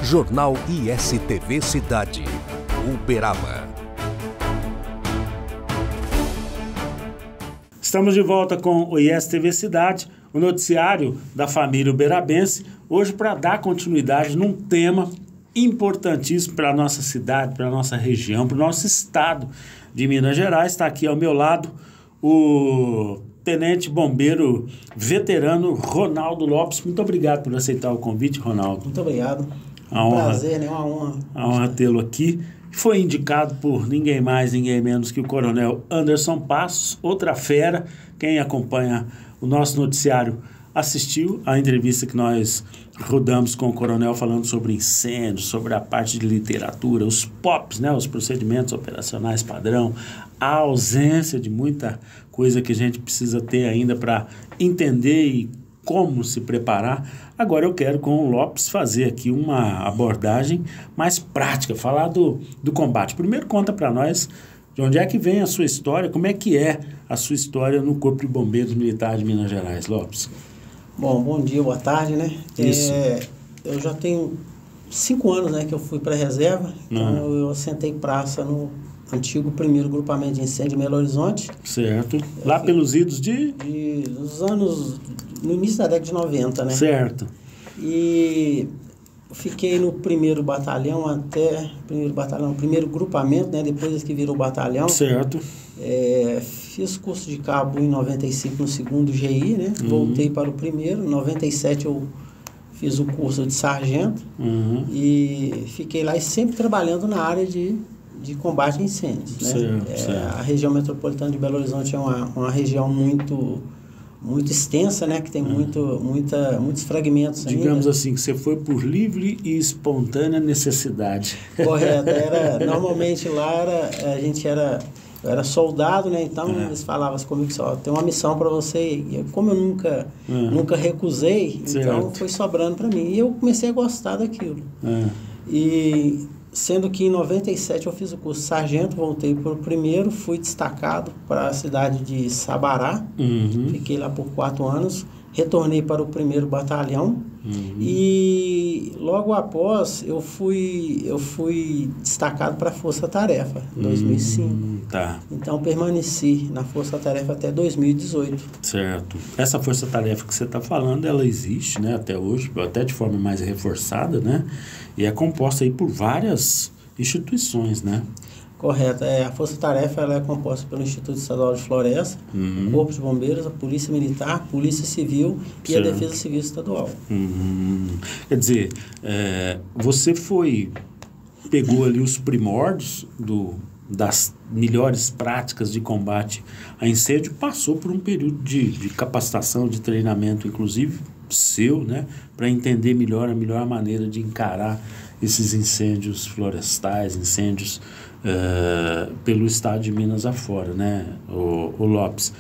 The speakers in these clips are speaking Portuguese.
Jornal ISTV Cidade, Uberaba. Estamos de volta com o ISTV Cidade, o noticiário da família uberabense, hoje para dar continuidade num tema importantíssimo para a nossa cidade, para a nossa região, para o nosso estado de Minas Gerais. Está aqui ao meu lado o tenente bombeiro veterano Ronaldo Lopes. Muito obrigado por aceitar o convite, Ronaldo. Muito obrigado. Uma honra, prazer, né? Uma honra. A honra tê-lo aqui. Foi indicado por ninguém mais, ninguém menos que o coronel Anderson Passos, outra fera. Quem acompanha o nosso noticiário assistiu a entrevista que nós rodamos com o coronel falando sobre incêndios, sobre a parte de literatura, os POPs, né, os procedimentos operacionais padrão, a ausência de muita coisa que a gente precisa ter ainda para entender e como se preparar. Agora eu quero com o Lopes fazer aqui uma abordagem mais prática, falar do combate. Primeiro conta para nós de onde é que vem a sua história, como é que é a sua história no Corpo de Bombeiros Militar de Minas Gerais, Lopes. Bom dia, boa tarde, né? Isso. Eu já tenho 5 anos, né, que eu fui para a reserva, então eu assentei praça no antigo primeiro grupamento de incêndio em Belo Horizonte. Certo. Lá pelos idos dos anos, no início da década de 90, né? Certo. E eu fiquei no primeiro batalhão primeiro grupamento, né? Depois que virou batalhão. Certo. Fiz curso de cabo em 95 no segundo GI, né? Voltei para o primeiro. Em 97 eu fiz o curso de sargento e fiquei lá e sempre trabalhando na área de combate a incêndios, né? Certo. A região metropolitana de Belo Horizonte é uma região muito extensa, né? Que tem muitos fragmentos. Digamos ainda. assim, que você foi por livre e espontânea necessidade. Correto. Normalmente lá eu era soldado, né? Então eles falavam assim comigo, só tem uma missão para você. E como eu nunca recusei, então foi sobrando para mim. E eu comecei a gostar daquilo. E sendo que em 97 eu fiz o curso de sargento, voltei para o primeiro, fui destacado para a cidade de Sabará, fiquei lá por 4 anos, retornei para o primeiro batalhão e logo após eu fui destacado para a Força Tarefa, em 2005. Tá. Então permaneci na Força Tarefa até 2018. Certo. Essa Força Tarefa que você está falando, ela existe, né, até hoje, até de forma mais reforçada, né? E é composta aí por várias instituições, né? Correto. A Força Tarefa ela é composta pelo Instituto Estadual de Floresta, Corpo de Bombeiros, a Polícia Militar, Polícia Civil e a Defesa Civil Estadual. Quer dizer, você pegou ali os primórdios das melhores práticas de combate a incêndio, passou por um período de capacitação, de treinamento, inclusive seu, né, para entender melhor a melhor maneira de encarar esses incêndios florestais, incêndios pelo estado de Minas afora, né, o Lopes.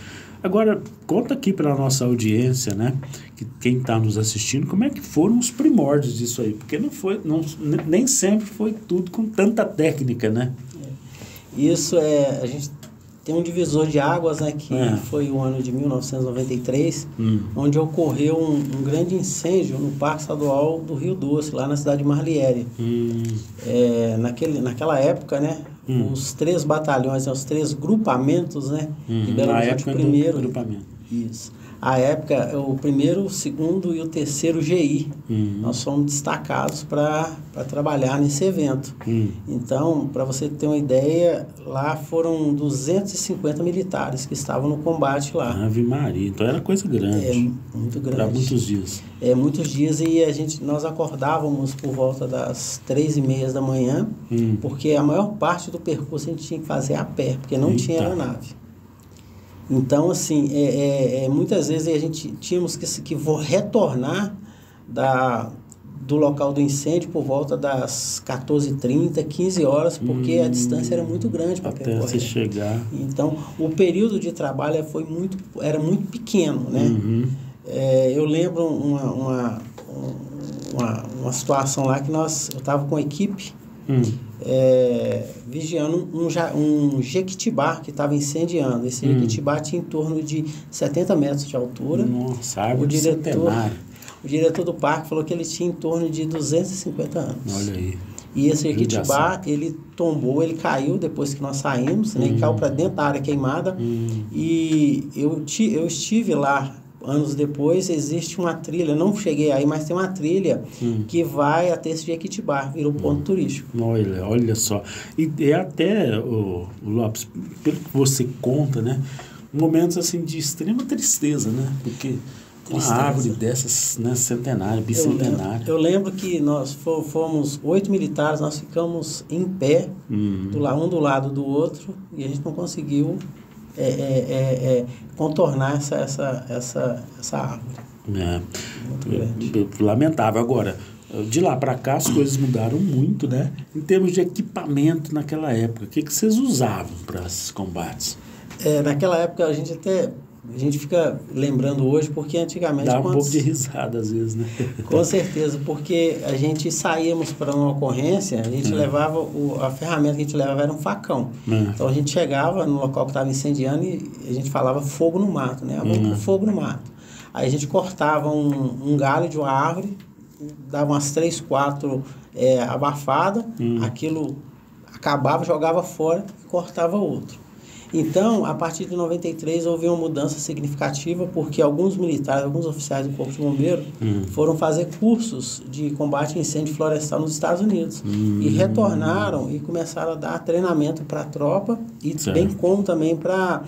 Agora, conta aqui para a nossa audiência, né, que quem está nos assistindo, como é que foram os primórdios disso aí, porque nem sempre foi tudo com tanta técnica, né? Isso a gente tem um divisor de águas, né, que foi o ano de 1993, onde ocorreu um grande incêndio no Parque Estadual do Rio Doce, lá na cidade de Marliere. Naquela época, né, os 3 batalhões, os 3 grupamentos, né, de Belo Horizonte, o primeiro grupamento. Isso. A época, o primeiro, o segundo e o terceiro GI. Nós fomos destacados para trabalhar nesse evento. Então, para você ter uma ideia, lá foram 250 militares que estavam no combate lá. Ave Maria, então era coisa grande. Muito grande. Para muitos dias. Muitos dias e nós acordávamos por volta das 3h30 da manhã, porque a maior parte do percurso a gente tinha que fazer a pé, porque não tinha aeronave. Então, assim, muitas vezes a gente tínhamos que retornar do local do incêndio por volta das 14h30, 15 horas, porque a distância era muito grande para percorrer. Até você chegar. Então, o período de trabalho era muito pequeno, né? Eu lembro uma situação lá que eu estava com a equipe vigiando um jequitibá que estava incendiando. Esse jequitibá tinha em torno de 70 metros de altura. Nossa, árvore centenária. o diretor do parque falou que ele tinha em torno de 250 anos. Olha aí. E esse Jequitibá, ele tombou, ele caiu depois que nós saímos, né? Ele caiu para dentro da área queimada. E eu estive lá anos depois. Existe uma trilha, não cheguei aí, mas tem uma trilha que vai até esse Jequitibá, virou ponto turístico. Olha só. E até, o Lopes, pelo que você conta, né? Momentos assim de extrema tristeza, né? Porque uma árvore dessas, né, centenária, bicentenária. Eu lembro que nós fomos 8 militares, nós ficamos em pé, um do lado do outro, e a gente não conseguiu contornar essa árvore. Muito grande. Lamentável. Agora, de lá para cá as coisas mudaram muito, né? Em termos de equipamento naquela época, o que vocês usavam para esses combates? Naquela época a gente fica lembrando hoje, porque antigamente... Dá um pouco de risada às vezes, né? Com certeza, porque a gente saíamos para uma ocorrência, a gente levava, a ferramenta que a gente levava era um facão. Então a gente chegava no local que estava incendiando e a gente falava fogo no mato, né? Vamos fogo no mato. Aí a gente cortava um galho de uma árvore, dava umas 3, 4 abafadas, aquilo acabava, jogava fora e cortava outro. Então, a partir de 93, houve uma mudança significativa, porque alguns militares, alguns oficiais do Corpo de Bombeiros foram fazer cursos de combate a incêndio florestal nos Estados Unidos. E retornaram e começaram a dar treinamento para a tropa e bem como também para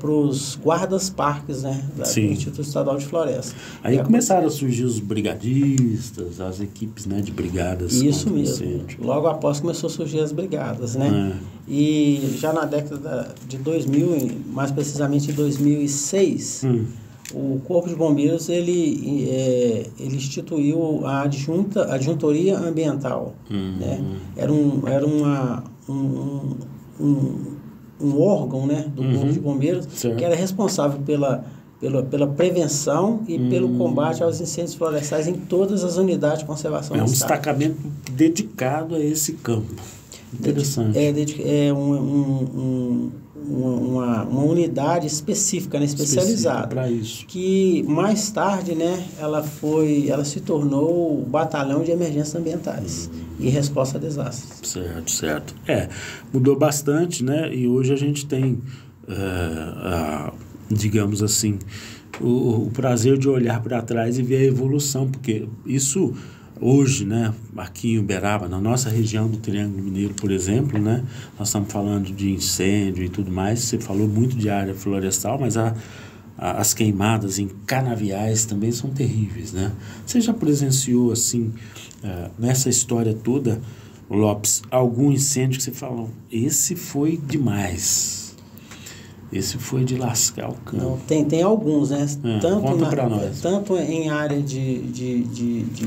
os guardas-parques, né, do Instituto Estadual de Floresta. Aí começaram a surgir os brigadistas, as equipes, né, de brigadas. Isso mesmo. Logo após começou a surgir as brigadas, né? E já na década de 2000, mais precisamente em 2006, o Corpo de Bombeiros ele instituiu a adjuntoria ambiental, né? Era um órgão, né, do Corpo de Bombeiros, que era responsável pela prevenção e pelo combate aos incêndios florestais em todas as unidades de conservação do estado. Destacamento dedicado a esse campo. Interessante. Uma unidade específica, né, especializada, para isso. Que mais tarde, né, ela se tornou o Batalhão de Emergências Ambientais e Resposta a Desastres. Certo. Mudou bastante, né? E hoje a gente tem, digamos assim, o prazer de olhar para trás e ver a evolução, porque isso hoje, né, aqui em Uberaba, na nossa região do Triângulo Mineiro, por exemplo, né, nós estamos falando de incêndio e tudo mais. Você falou muito de área florestal, mas as queimadas em canaviais também são terríveis, né? Você já presenciou, assim, nessa história toda, Lopes, algum incêndio que você falou, esse foi demais, esse foi de lascar o campo? Não, tem alguns, né? Conta para nós. Tanto em área de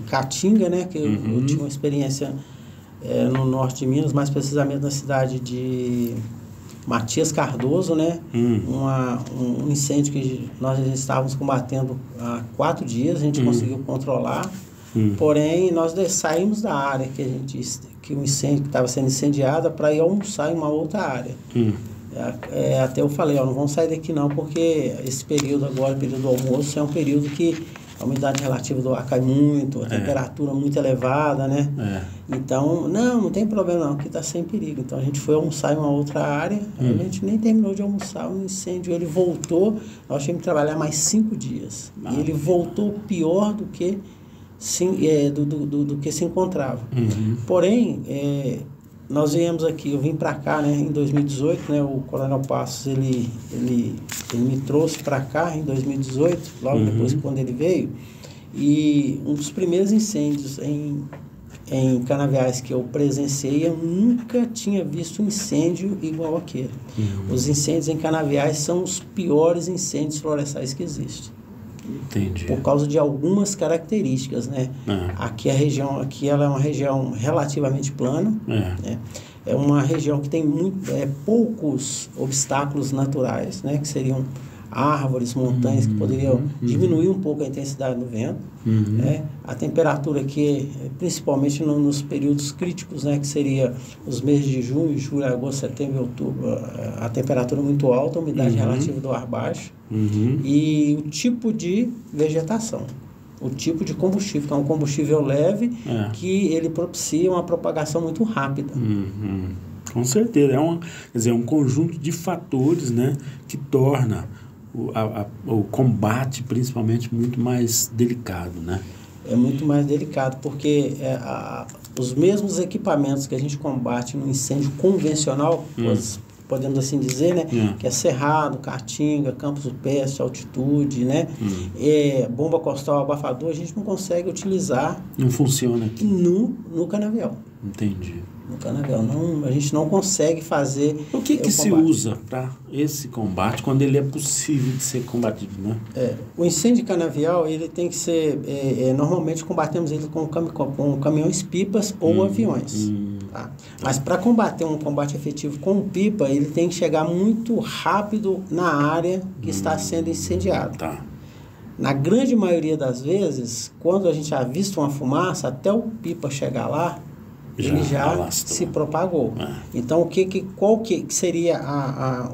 Caatinga, né, que eu tive uma experiência no norte de Minas, mais precisamente na cidade de Matias Cardoso, né, um incêndio que nós estávamos combatendo há 4 dias, a gente conseguiu controlar, porém nós saímos da área que o incêndio estava sendo incendiada para ir almoçar em uma outra área. Até eu falei, não vamos sair daqui não, porque esse período agora, o período do almoço, é um período que a umidade relativa do ar cai muito, a temperatura muito elevada, né? Então, não tem problema não, aqui está sem perigo. Então a gente foi almoçar em uma outra área, a gente nem terminou de almoçar, o incêndio ele voltou, nós tínhamos que trabalhar mais 5 dias. E ele voltou pior do que se encontrava. Porém, nós viemos aqui, eu vim para cá, né, em 2018, né, o Coronel Passos, ele me trouxe para cá em 2018, logo depois quando ele veio, e um dos primeiros incêndios em canaviais que eu presenciei, eu nunca tinha visto um incêndio igual aquele. Os incêndios em canaviais são os piores incêndios florestais que existem. Entendi. Por causa de algumas características, né? Aqui ela é uma região relativamente plana, né? É uma região que tem poucos obstáculos naturais, né? Que seriam árvores, montanhas que poderiam diminuir um pouco a intensidade do vento. Né? A temperatura aqui, principalmente nos períodos críticos, né, que seria os meses de junho, julho, agosto, setembro e outubro, a temperatura muito alta, a umidade relativa do ar baixa, e o tipo de vegetação. O tipo de combustível, que é um combustível leve, que ele propicia uma propagação muito rápida. Com certeza. Quer dizer, é um conjunto de fatores, né, que torna o combate, principalmente, muito mais delicado, né? É muito mais delicado, porque os mesmos equipamentos que a gente combate no incêndio convencional, podemos assim dizer, né? Que é cerrado, caatinga, campos rupestres, altitude, né? Bomba costal, abafador, a gente não consegue utilizar. Não funciona aqui. No canavial. Entendi. No canavial. A gente não consegue fazer. O que se usa para esse combate quando ele é possível de ser combatido, né? O incêndio canavial, ele tem que ser. Normalmente combatemos ele com caminhões-pipas ou aviões. Tá? Mas para combater um combate efetivo com pipa, ele tem que chegar muito rápido na área que está sendo incendiada. Tá. Na grande maioria das vezes, quando a gente avista uma fumaça, até o pipa chegar lá, ele já se propagou. Então, qual que seria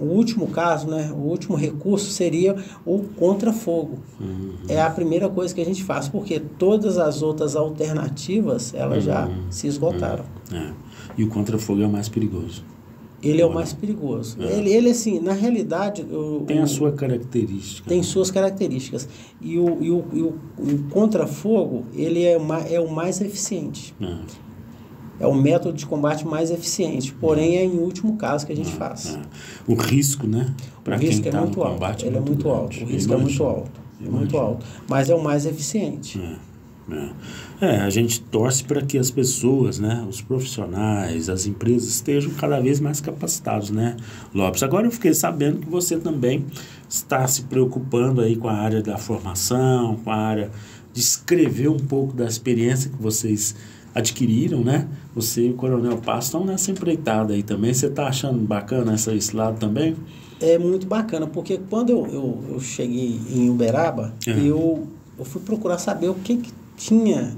o último caso, né? O último recurso seria o contrafogo. É a primeira coisa que a gente faz, porque todas as outras alternativas, elas já se esgotaram. E o contrafogo é o mais perigoso. Ele é o mais perigoso. Ele assim, na realidade... Tem a sua característica. Tem suas características. E o contrafogo, ele é o mais eficiente. É o método de combate mais eficiente, porém é em último caso que a gente faz. O risco, né? O risco é muito alto. Ele é muito alto. O risco é muito alto. É muito alto. Mas é o mais eficiente. A gente torce para que as pessoas, né, os profissionais, as empresas estejam cada vez mais capacitados, né, Lopes? Agora eu fiquei sabendo que você também está se preocupando aí com a área da formação, com a área de escrever um pouco da experiência que vocês adquiriram, né? Você e o Coronel Passos estão nessa empreitada aí também. Você está achando bacana esse lado também? É muito bacana, porque quando eu cheguei em Uberaba, eu fui procurar saber o que tinha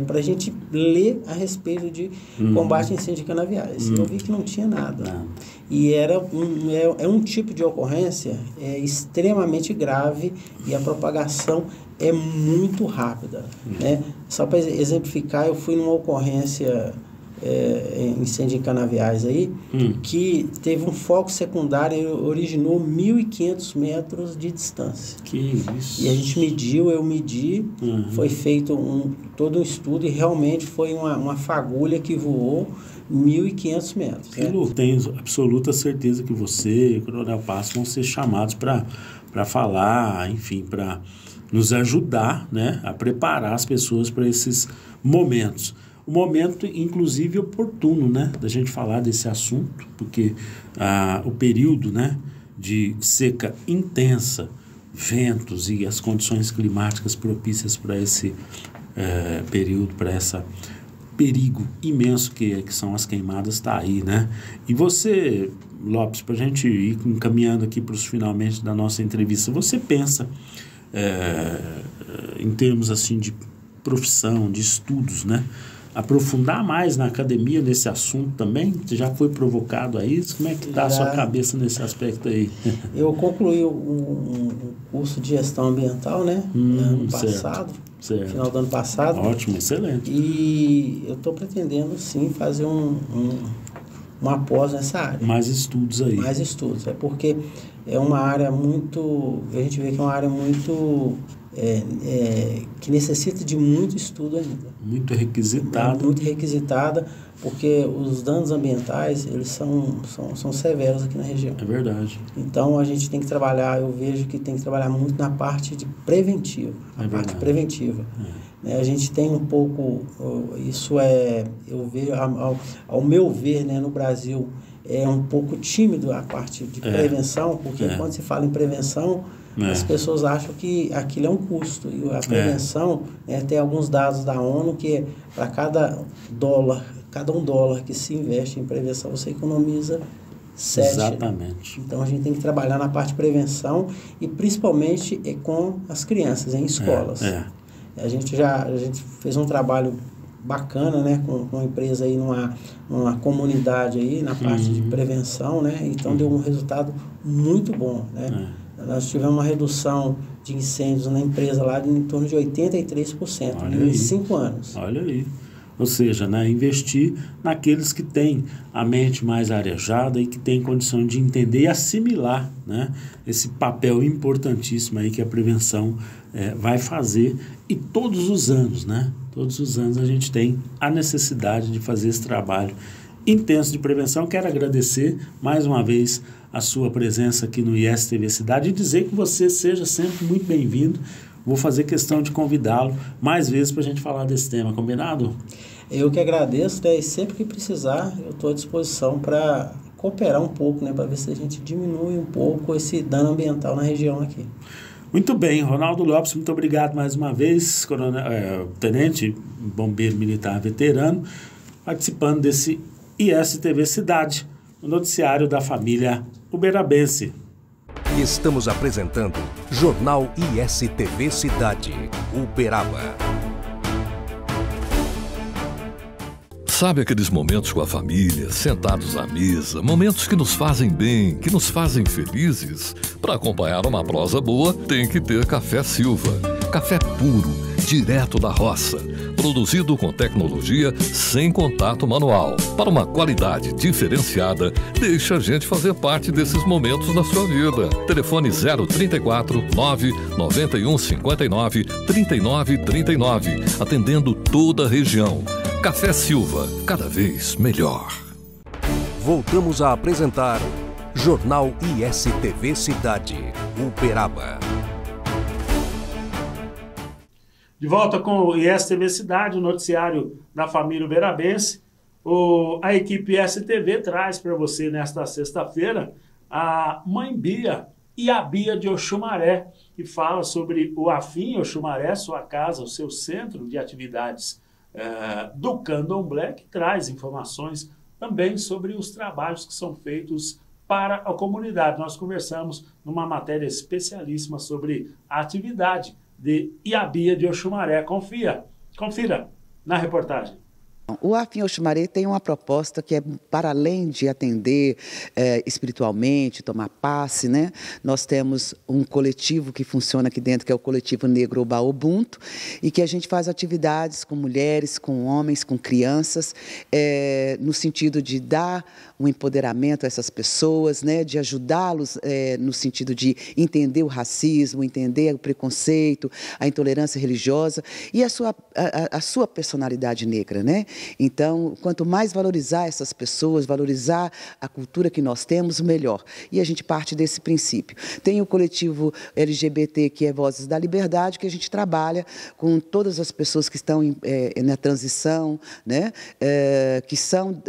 para a gente ler a respeito de combate a incêndio de canaviais. Eu vi que não tinha nada. E é um tipo de ocorrência extremamente grave e a propagação é muito rápida. Né? Só para exemplificar, eu fui numa ocorrência incêndio em canaviais aí, que teve um foco secundário e originou 1.500 metros de distância. Que isso! E a gente eu medi, foi feito todo um estudo e realmente foi uma fagulha que voou 1.500 metros. Eu tenho absoluta certeza que você e o Coronel Passos vão ser chamados para falar, enfim, para nos ajudar, né, a preparar as pessoas para esses momentos. Um momento, inclusive, oportuno, né, da gente falar desse assunto, porque o período, né, de seca intensa, ventos e as condições climáticas propícias para esse período, para esse perigo imenso que são as queimadas, está aí, né? E você, Lopes, para a gente ir encaminhando aqui para os finalmente da nossa entrevista, você pensa em termos assim de profissão, de estudos, né? Aprofundar mais na academia nesse assunto também? Você já foi provocado a isso? Como é que está a sua cabeça nesse aspecto aí? Eu concluí um curso de gestão ambiental, né? Ano passado, certo. Final do ano passado. Ótimo, excelente. E eu estou pretendendo, sim, fazer uma pós nessa área. Mais estudos aí. Mais estudos. É porque é uma área muito... A gente vê que é uma área muito... que necessita de muito estudo ainda. Muito requisitada. Muito requisitada, porque os danos ambientais, eles são severos aqui na região. É verdade. Então, a gente tem que trabalhar, eu vejo que tem que trabalhar muito na parte de preventiva. Parte preventiva. A gente tem um pouco, eu vejo, ao meu ver, né, no Brasil, é um pouco tímido a parte de prevenção, porque quando se fala em prevenção, as pessoas acham que aquilo é um custo. E a prevenção, tem alguns dados da ONU que cada $1 que se investe em prevenção, você economiza 7. Exatamente. Então, a gente tem que trabalhar na parte de prevenção e principalmente com as crianças, em escolas. A gente fez um trabalho bacana, né, com uma empresa aí numa comunidade aí, na parte de prevenção, né, então deu um resultado muito bom, né. Nós tivemos uma redução de incêndios na empresa lá em torno de 83% em 5 anos. Olha aí. Ou seja, né, investir naqueles que têm a mente mais arejada e que têm condição de entender e assimilar, né, esse papel importantíssimo aí que a prevenção vai fazer. E todos os anos, né? Todos os anos a gente tem a necessidade de fazer esse trabalho intenso de prevenção. Quero agradecer mais uma vez a sua presença aqui no ISTV Cidade e dizer que você seja sempre muito bem-vindo. Vou fazer questão de convidá-lo mais vezes para a gente falar desse tema, combinado? Eu que agradeço, né? E sempre que precisar, eu estou à disposição para cooperar um pouco, né? Para ver se a gente diminui um pouco esse dano ambiental na região aqui. Muito bem, Ronaldo Lopes, muito obrigado mais uma vez, tenente, bombeiro militar veterano, participando desse ISTV Cidade, o noticiário da família uberabense. Estamos apresentando Jornal ISTV Cidade, Uberaba. Sabe aqueles momentos com a família, sentados à mesa, momentos que nos fazem bem, que nos fazem felizes? Para acompanhar uma prosa boa, tem que ter Café Silva. Café puro, direto da roça, produzido com tecnologia sem contato manual. Para uma qualidade diferenciada, deixa a gente fazer parte desses momentos na sua vida. Telefone 034 991 59 39 39, atendendo toda a região. Café Silva, cada vez melhor. Voltamos a apresentar Jornal ISTV Cidade, Uberaba. De volta com o ISTV Cidade, o noticiário da família uberabense. A equipe ISTV traz para você nesta sexta-feira a Mãe Bia e a Bia de Oxumaré, que fala sobre o Afim Oxumaré, sua casa, o seu centro de atividades do Candomblé, que traz informações também sobre os trabalhos que são feitos para a comunidade. Nós conversamos numa matéria especialíssima sobre a atividade de Iabia de Oxumaré. Confira na reportagem. O Afim Oxumaré tem uma proposta que é, para além de atender espiritualmente, tomar passe, né? Nós temos um coletivo que funciona aqui dentro, que é o coletivo Negro Oba Ubuntu, e que a gente faz atividades com mulheres, com homens, com crianças, no sentido de dar um empoderamento a essas pessoas, né? De ajudá-los no sentido de entender o racismo, entender o preconceito, a intolerância religiosa e a sua personalidade negra, né? Então, quanto mais valorizar essas pessoas, valorizar a cultura que nós temos, melhor. E a gente parte desse princípio. Tem o coletivo LGBT, que é Vozes da Liberdade, que a gente trabalha com todas as pessoas que estão na transição, né? Que são...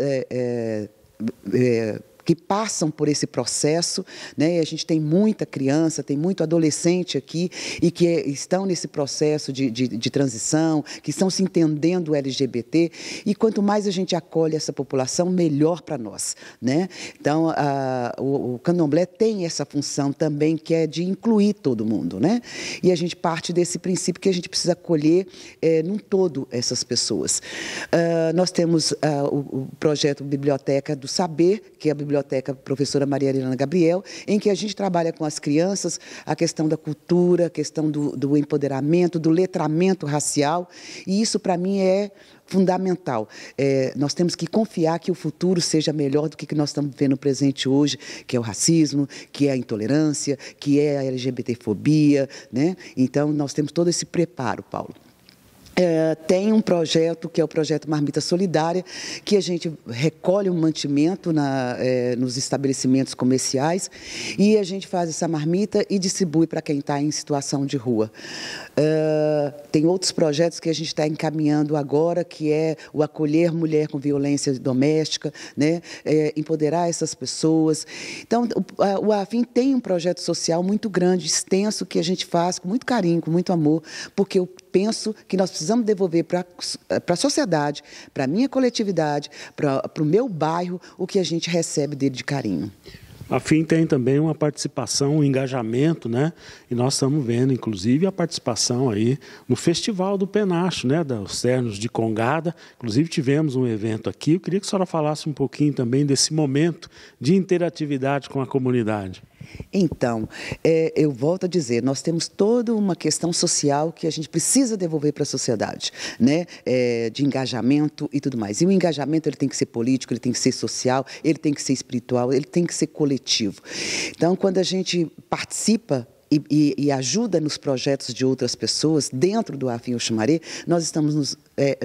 que passam por esse processo, né? E a gente tem muita criança, tem muito adolescente aqui e que estão nesse processo de transição, que estão se entendendo LGBT, e quanto mais a gente acolhe essa população, melhor para nós, né? Então, o Candomblé tem essa função também, que é de incluir todo mundo, né? E a gente parte desse princípio que a gente precisa acolher num todo essas pessoas. Nós temos o projeto Biblioteca do Saber, que é a Biblioteca Professora Maria Helena Gabriel, em que a gente trabalha com as crianças a questão da cultura, a questão do empoderamento, do letramento racial, e isso para mim é fundamental. Nós temos que confiar que o futuro seja melhor do que nós estamos vivendo no presente hoje, que é o racismo, que é a intolerância, que é a LGBTfobia, né? Então, nós temos todo esse preparo, Paulo. Tem um projeto, que é o projeto Marmita Solidária, que a gente recolhe um mantimento nos estabelecimentos comerciais e a gente faz essa marmita e distribui para quem está em situação de rua. Tem outros projetos que a gente está encaminhando agora, que é o acolher mulher com violência doméstica, né? Empoderar essas pessoas. Então, o Afim tem um projeto social muito grande, extenso, que a gente faz com muito carinho, com muito amor, porque penso que nós precisamos devolver para a sociedade, para a minha coletividade, para o meu bairro, o que a gente recebe dele de carinho. A FIM tem também uma participação, um engajamento, né? E nós estamos vendo, inclusive, a participação aí no Festival do Penacho, né? Dos Ternos de Congada. Inclusive, tivemos um evento aqui. Eu queria que a senhora falasse um pouquinho também desse momento de interatividade com a comunidade. Então, eu volto a dizer, nós temos toda uma questão social que a gente precisa devolver para a sociedade, né? De engajamento e tudo mais. E o engajamento ele tem que ser político, ele tem que ser social, ele tem que ser espiritual, ele tem que ser coletivo. Então, quando a gente participa e ajuda nos projetos de outras pessoas dentro do AFIM Oxumaré, nós estamos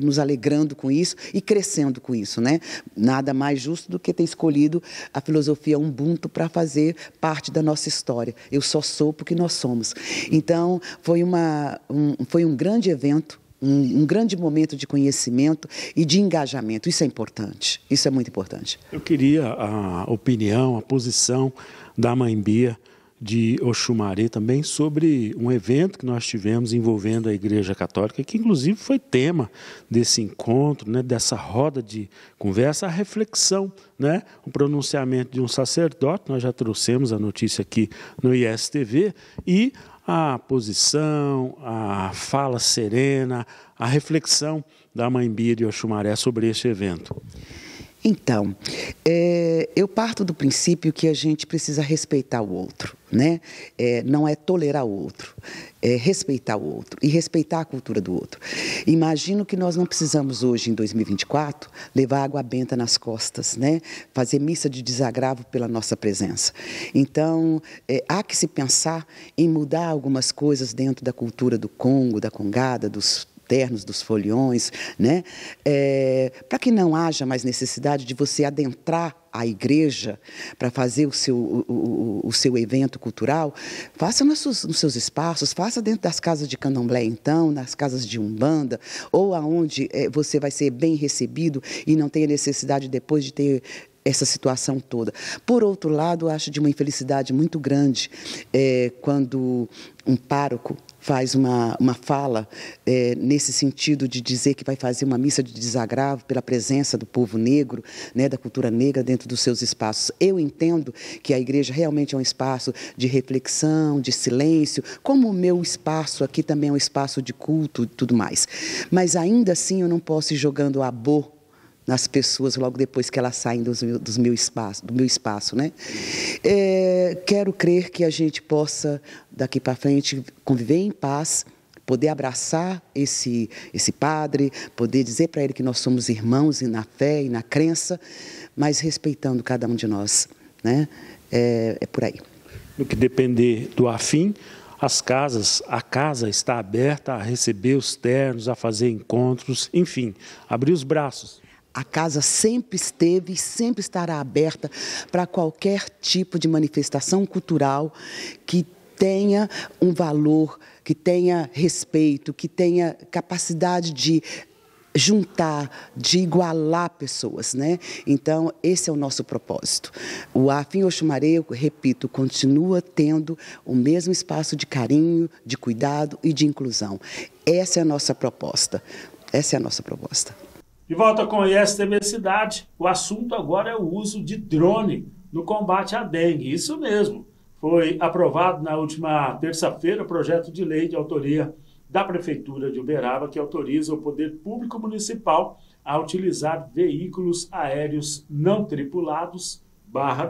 nos alegrando com isso e crescendo com isso, né? Nada mais justo do que ter escolhido a filosofia Ubuntu para fazer parte da nossa história. Eu só sou porque nós somos. Então, foi um grande evento, um grande momento de conhecimento e de engajamento. Isso é importante, isso é muito importante. Eu queria a opinião, a posição da Mãe Bia de Oxumaré também sobre um evento que nós tivemos envolvendo a Igreja Católica, que inclusive foi tema desse encontro, né, dessa roda de conversa, a reflexão, né, o pronunciamento de um sacerdote. Nós já trouxemos a notícia aqui no ISTV, e a posição, a fala serena, a reflexão da Mãe Bia de Oxumaré sobre este evento. Então, eu parto do princípio que a gente precisa respeitar o outro, né? Não é tolerar o outro, é respeitar o outro e respeitar a cultura do outro. Imagino que nós não precisamos hoje, em 2024, levar água benta nas costas, né? Fazer missa de desagravo pela nossa presença. Então, há que se pensar em mudar algumas coisas dentro da cultura do Congo, da Congada, dos ternos, dos foliões, né? Para que não haja mais necessidade de você adentrar a igreja para fazer o seu evento cultural, faça nos seus espaços, faça dentro das casas de candomblé, então, nas casas de umbanda, ou aonde você vai ser bem recebido e não tenha necessidade depois de ter essa situação toda. Por outro lado, acho de uma infelicidade muito grande quando um pároco faz uma fala nesse sentido de dizer que vai fazer uma missa de desagravo pela presença do povo negro, né, da cultura negra dentro dos seus espaços. Eu entendo que a igreja realmente é um espaço de reflexão, de silêncio, como o meu espaço aqui também é um espaço de culto e tudo mais. Mas ainda assim eu não posso ir jogando abô nas pessoas logo depois que elas saem do meu espaço, né? Quero crer que a gente possa, daqui para frente, conviver em paz, poder abraçar esse padre, poder dizer para ele que nós somos irmãos na fé e na crença, mas respeitando cada um de nós, né? É por aí. No que depender do AFIM, a casa está aberta a receber os ternos, a fazer encontros, enfim, abrir os braços. A casa sempre esteve e sempre estará aberta para qualquer tipo de manifestação cultural que tenha um valor, que tenha respeito, que tenha capacidade de juntar, de igualar pessoas, né? Então, esse é o nosso propósito. O AFIM Oxumaré, eu repito, continua tendo o mesmo espaço de carinho, de cuidado e de inclusão. Essa é a nossa proposta. Essa é a nossa proposta. De volta com o ISTV Cidade, o assunto agora é o uso de drone no combate à dengue. Isso mesmo, foi aprovado na última terça-feira o projeto de lei de autoria da Prefeitura de Uberaba que autoriza o Poder Público Municipal a utilizar veículos aéreos não tripulados,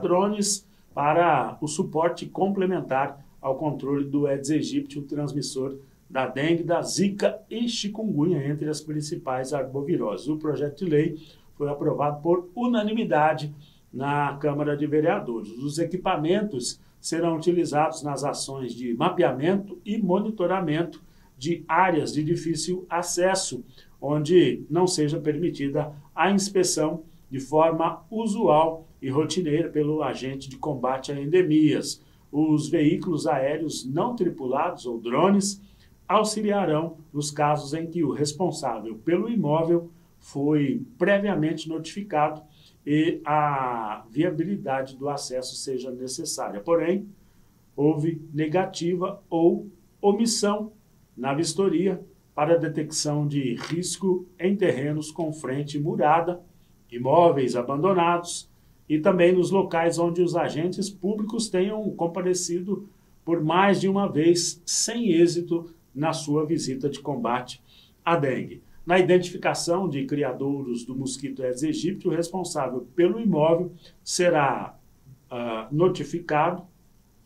drones, para o suporte complementar ao controle do Aedes aegypti, o transmissor da dengue, da zika e chikungunya, entre as principais arboviroses. O projeto de lei foi aprovado por unanimidade na Câmara de Vereadores. Os equipamentos serão utilizados nas ações de mapeamento e monitoramento de áreas de difícil acesso, onde não seja permitida a inspeção de forma usual e rotineira pelo agente de combate a endemias. Os veículos aéreos não tripulados, ou drones, auxiliarão nos casos em que o responsável pelo imóvel foi previamente notificado e a viabilidade do acesso seja necessária. Porém, houve negativa ou omissão na vistoria para a detecção de risco em terrenos com frente murada, imóveis abandonados e também nos locais onde os agentes públicos tenham comparecido por mais de uma vez sem êxito na sua visita de combate à dengue. Na identificação de criadouros do mosquito Aedes aegypti, o responsável pelo imóvel será notificado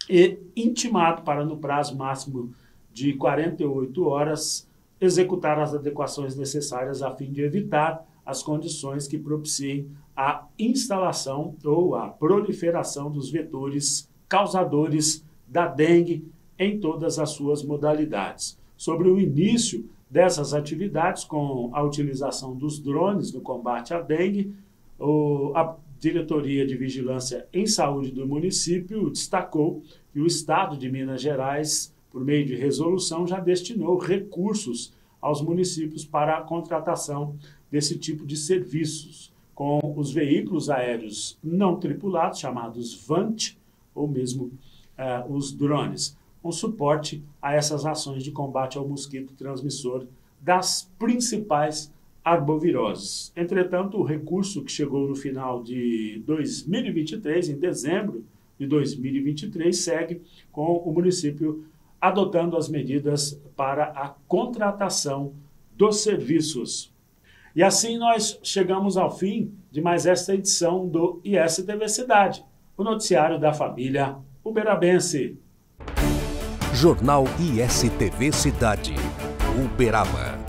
e intimado para, no prazo máximo de 48 horas, executar as adequações necessárias a fim de evitar as condições que propiciem a instalação ou a proliferação dos vetores causadores da dengue em todas as suas modalidades. Sobre o início dessas atividades, com a utilização dos drones no combate à dengue, a Diretoria de Vigilância em Saúde do município destacou que o Estado de Minas Gerais, por meio de resolução, já destinou recursos aos municípios para a contratação desse tipo de serviços, com os veículos aéreos não tripulados, chamados VANT, ou mesmo os drones, com suporte a essas ações de combate ao mosquito transmissor das principais arboviroses. Entretanto, o recurso que chegou no final de 2023, em dezembro de 2023, segue com o município adotando as medidas para a contratação dos serviços. E assim nós chegamos ao fim de mais esta edição do ISTV Cidade, o noticiário da família uberabense. Jornal ISTV Cidade, Uberaba.